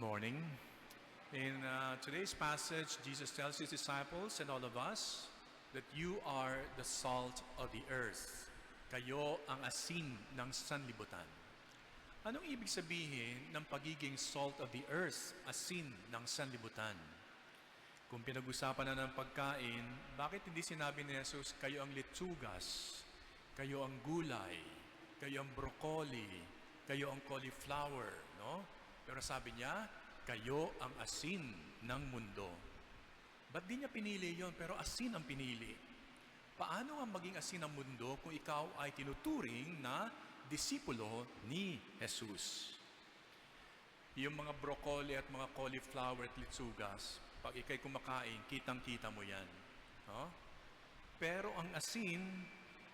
morning. In today's passage, Jesus tells his disciples and all of us that you are the salt of the earth. Kayo ang asin ng sanlibutan. Anong ibig sabihin ng pagiging salt of the earth, asin ng sanlibutan? Kung pinag-usapan na ng pagkain, bakit hindi sinabi ni Jesus, kayo ang litsugas, kayo ang gulay, kayo ang broccoli, kayo ang cauliflower, no? Pero sabi niya, kayo ang asin ng mundo. Ba't di niya pinili yon? Pero asin ang pinili. Paano ang maging asin ng mundo kung ikaw ay tinuturing na disipulo ni Jesus? Yung mga broccoli at mga cauliflower at litsugas, pag ikay kumakain, kitang-kita mo yan. No? Pero ang asin,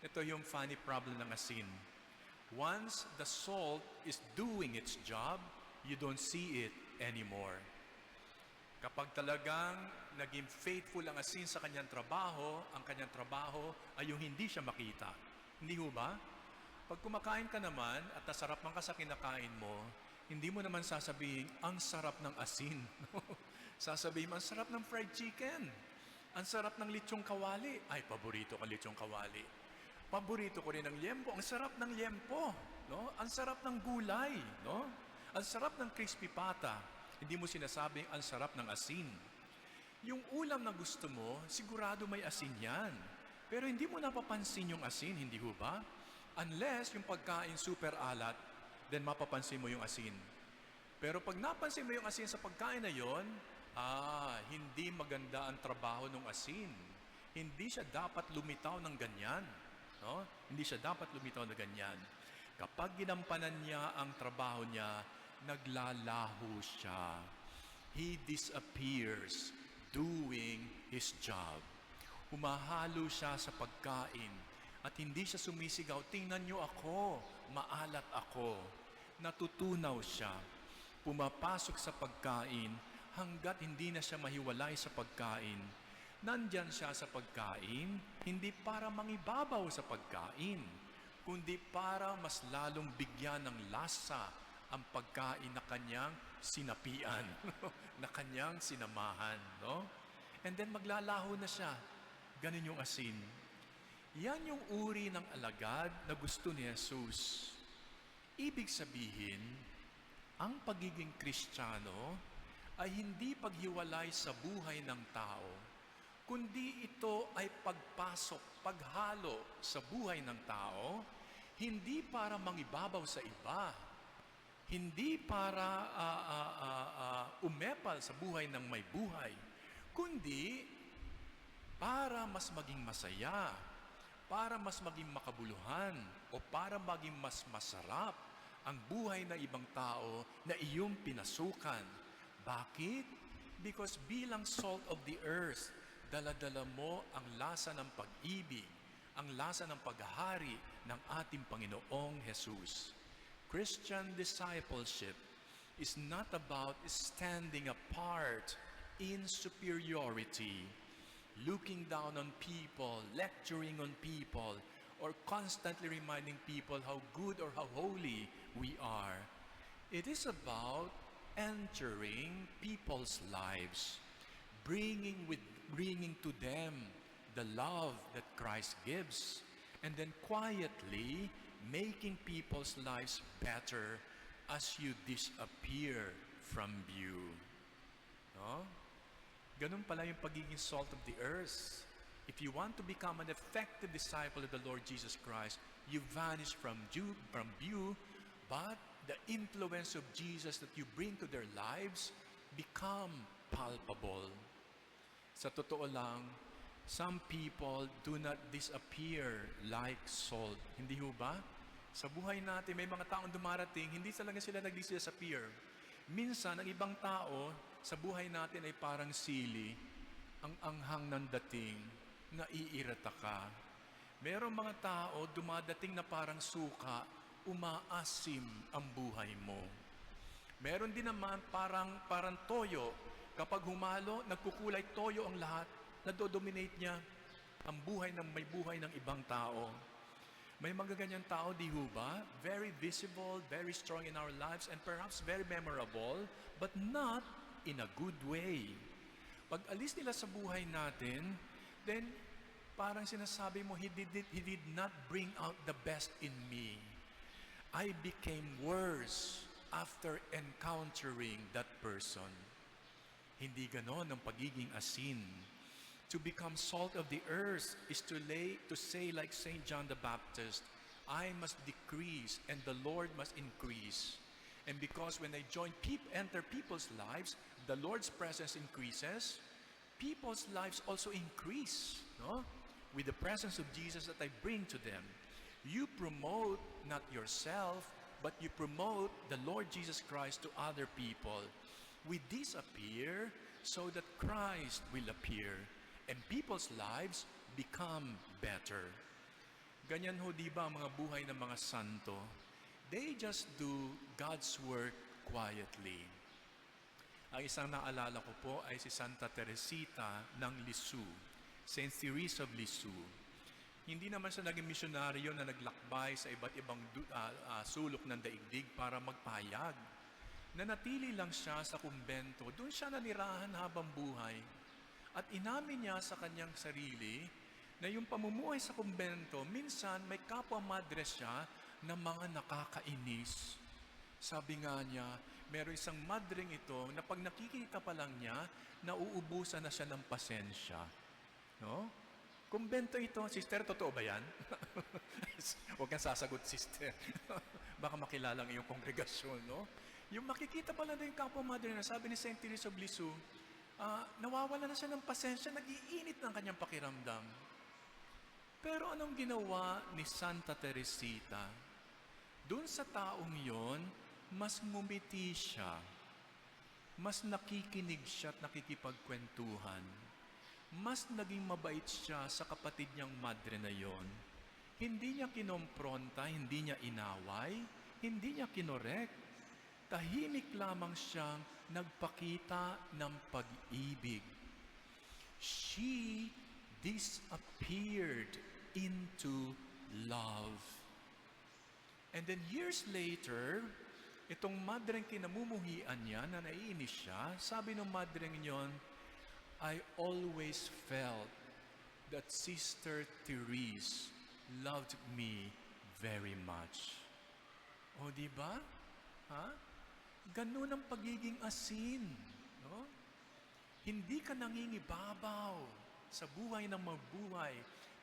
ito yung funny problem ng asin. Once the salt is doing its job, you don't see it anymore. Kapag talagang naging faithful ang asin sa kanyang trabaho, ang kanyang trabaho ay yung hindi siya makita. Hindi ho ba? Pag kumakain ka naman at nasarap man ka sa kinakain mo, hindi mo naman sasabihin, ang sarap ng asin. Sasabihin mo, ang sarap ng fried chicken. Ang sarap ng lechong kawali. Ay, paborito ko lechong kawali. Paborito ko rin ng liempo. Ang sarap ng liempo. No? Ang sarap ng gulay. No? Ang sarap ng crispy pata, hindi mo sinasabing ang sarap ng asin. Yung ulam na gusto mo, sigurado may asin yan. Pero hindi mo napapansin yung asin, hindi ho ba? Unless yung pagkain super alat, then mapapansin mo yung asin. Pero pag napansin mo yung asin sa pagkain na yon, hindi maganda ang trabaho ng asin. Hindi siya dapat lumitaw ng ganyan. No? Hindi siya dapat lumitaw na ganyan. Kapag ginampanan niya ang trabaho niya, naglalaho siya. He disappears doing his job. Humahalo siya sa pagkain at hindi siya sumisigaw, tingnan niyo ako, maalat ako. Natutunaw siya. Pumapasok sa pagkain hanggat hindi na siya mahiwalay sa pagkain. Nandyan siya sa pagkain, hindi para mangibabaw sa pagkain, kundi para mas lalong bigyan ng lasa ang pagkain na kanyang sinapian, na kanyang sinamahan. No? And then maglalaho na siya. Ganun yung asin. Yan yung uri ng alagad na gusto ni Jesus. Ibig sabihin, ang pagiging Kristiyano ay hindi paghiwalay sa buhay ng tao, kundi ito ay pagpasok, paghalo sa buhay ng tao, hindi para mangibabaw sa iba, hindi para umepal sa buhay ng may buhay, kundi para mas maging masaya, para mas maging makabuluhan, o para maging mas masarap ang buhay ng ibang tao na iyong pinasukan. Bakit? Because bilang salt of the earth, dala-dala mo ang lasa ng pag-ibig, ang lasa ng paghahari ng ating Panginoong Jesus. Christian discipleship is not about standing apart in superiority, looking down on people, lecturing on people, or constantly reminding people how good or how holy we are. It is about entering people's lives, bringing to them the love that Christ gives, and then quietly making people's lives better as you disappear from view. No? Ganun pala yung pagiging salt of the earth. If you want to become an effective disciple of the Lord Jesus Christ, you vanish from view, but the influence of Jesus that you bring to their lives become palpable. Sa totoo lang, some people do not disappear like salt. Hindi ho ba? Sa buhay natin, may mga taong dumarating, hindi talaga sila nag-disappear. Minsan, ang ibang tao sa buhay natin ay parang sili, ang anghang ng dating, naiirata ka. Merong mga tao dumadating na parang suka, umaasim ang buhay mo. Meron din naman parang toyo, kapag humalo, nagkukulay toyo ang lahat, nadodominate niya ang buhay ng may buhay ng ibang tao. May mga ganyang tao, di ho ba? Very visible, very strong in our lives, and perhaps very memorable, but not in a good way. Pag alis nila sa buhay natin, then parang sinasabi mo, he did not bring out the best in me. I became worse after encountering that person. Hindi ganon ang pagiging asin. To become salt of the earth is to say like Saint John the Baptist, I must decrease and the Lord must increase. And because when I enter people's lives, the Lord's presence increases, people's lives also increase, no? With the presence of Jesus that I bring to them. You promote not yourself, but you promote the Lord Jesus Christ to other people. We disappear so that Christ will appear. And people's lives become better. Ganyan ho, di ba, ang mga buhay ng mga santo? They just do God's work quietly. Ang isang naalala ko po ay si Santa Teresita ng Lisieux, Saint Therese of Lisieux. Hindi naman siya naging misyonaryo na naglakbay sa iba't ibang sulok ng daigdig para magpahayag. Nanatili lang siya sa kumbento. Doon siya nanirahan habang buhay. At inamin niya sa kanyang sarili na yung pamumuhay sa kumbento, minsan may kapwa madre siya na mga nakakainis. Sabi nga niya, meron isang madring ito na pag nakikita pa lang niya, nauubusan na siya ng pasensya. No? Kumbento ito, sister, totoo ba yan? Huwag kang sasagot, sister. Baka makilala ang iyong kongregasyon, no? Yung makikita pa lang na yung kapwa madre na sabi ni Saint Therese of Lisieux, nawawala na siya ng pasensya, nag-iinit ng kanyang pakiramdam. Pero anong ginawa ni Santa Teresita? Doon sa taong yon, mas ngumiti siya. Mas nakikinig siya at nakikipagkwentuhan. Mas naging mabait siya sa kapatid niyang madre na yon. Hindi niya kinompronta, hindi niya inaway, hindi niya kinorek. Tahimik lamang siyang nagpakita ng pag-ibig. She disappeared into love. And then years later, itong madreng kinamumuhian niya na naiinis siya, sabi ng madreng yon, I always felt that Sister Therese loved me very much. O, di ba? Ha? Ganun ang pagiging asin. No? Hindi ka nangingibabaw sa buhay ng mabuhay.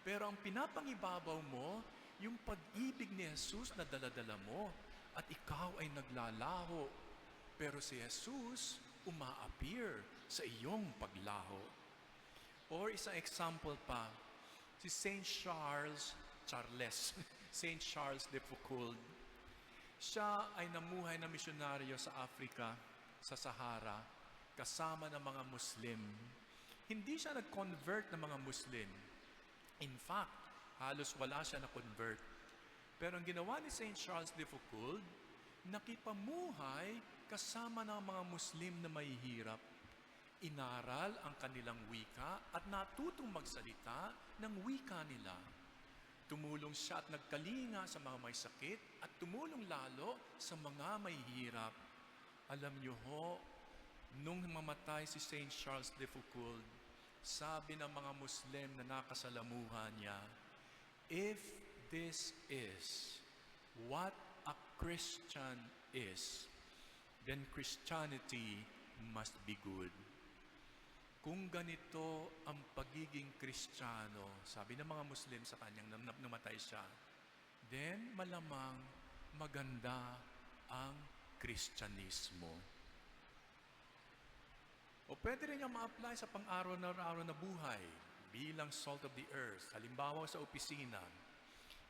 Pero ang pinapangibabaw mo, yung pag-ibig ni Jesus na daladala mo at ikaw ay naglalaho. Pero si Jesus uma-appear sa iyong paglaho. Or isang example pa, si Saint Charles de Foucauld. Siya ay namuhay na misyonaryo sa Africa, sa Sahara, kasama ng mga Muslim. Hindi siya nag-convert ng mga Muslim. In fact, halos wala siya na-convert. Pero ang ginawa ni Saint Charles de Foucauld, nakipamuhay kasama ng mga Muslim na mahihirap. Inaral ang kanilang wika at natutong magsalita ng wika nila. Tumulong siya at nagkalinga sa mga may sakit at tumulong lalo sa mga may hirap. Alam niyo ho, nung mamatay si Saint Charles de Foucauld, sabi ng mga Muslim na nakasalamuhan niya, if this is what a Christian is, then Christianity must be good. Kung ganito ang pagiging Kristiyano, sabi ng mga Muslim sa kanyang namatay siya, then malamang maganda ang Kristyanismo. O pwede rin niya ma-apply sa pang-araw na buhay bilang salt of the earth. Halimbawa sa opisina.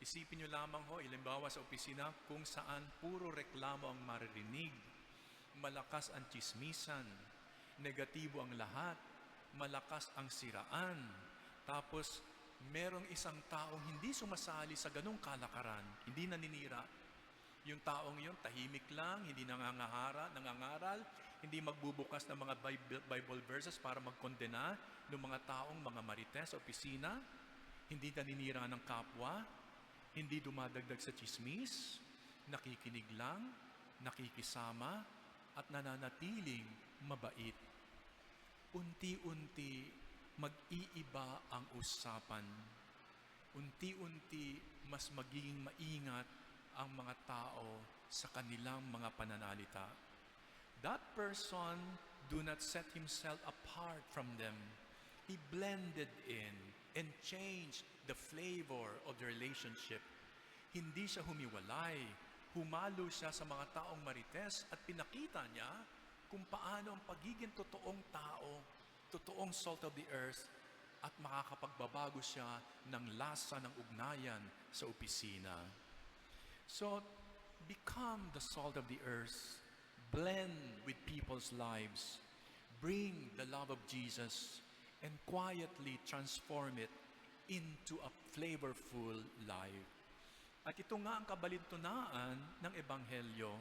Isipin niyo lamang ho, halimbawa sa opisina kung saan puro reklamo ang maririnig, malakas ang tsismisan, negatibo ang lahat, malakas ang siraan. Tapos, merong isang taong hindi sumasali sa ganong kalakaran, hindi naninira. Yung taong yun, tahimik lang, hindi nangangaral, hindi magbubukas ng mga Bible verses para magkondena ng mga taong mga marites sa opisina, hindi naninira ng kapwa. Hindi dumadagdag sa tsismis, nakikinig lang, nakikisama, at nananatiling mabait. Unti-unti, mag-iiba ang usapan. Unti-unti, mas magiging maingat ang mga tao sa kanilang mga pananalita. That person do not set himself apart from them. He blended in and changed the flavor of the relationship. Hindi siya humiwalay. Humalo siya sa mga taong marites at pinakita niya kung paano ang pagiging totoong tao, totoong salt of the earth, at makakapagbabago siya ng lasa ng ugnayan sa opisina. So, become the salt of the earth. Blend with people's lives. Bring the love of Jesus and quietly transform it into a flavorful life. At ito nga ang kabalintunaan ng Ebanghelyo.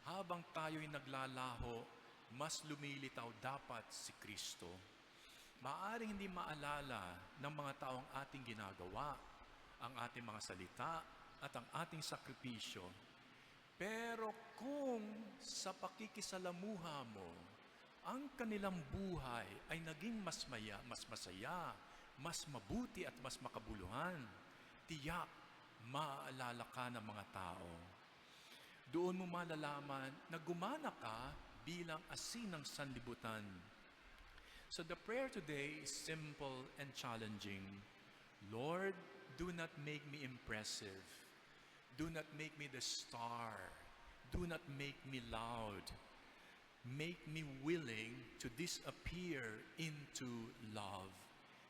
Habang tayo'y naglalaho, mas lumilitaw dapat si Kristo. Maaring hindi maalala ng mga taong ating ginagawa, ang ating mga salita at ang ating sakripisyo. Pero kung sa pakikisalamuha mo, ang kanilang buhay ay naging mas masaya, mas mabuti at mas makabuluhan, tiyak, maaalala ka ng mga tao. Doon mo malalaman na gumana ka bilang asin ng sanlibutan. So the prayer today is simple and challenging. Lord, do not make me impressive. Do not make me the star. Do not make me loud. Make me willing to disappear into love.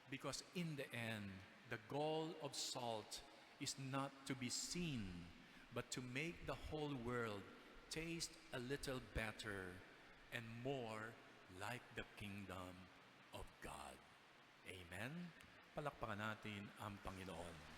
Because in the end, the goal of salt is not to be seen, but to make the whole world taste a little better and more like the kingdom of God. Amen? Palakpakan natin ang Panginoon.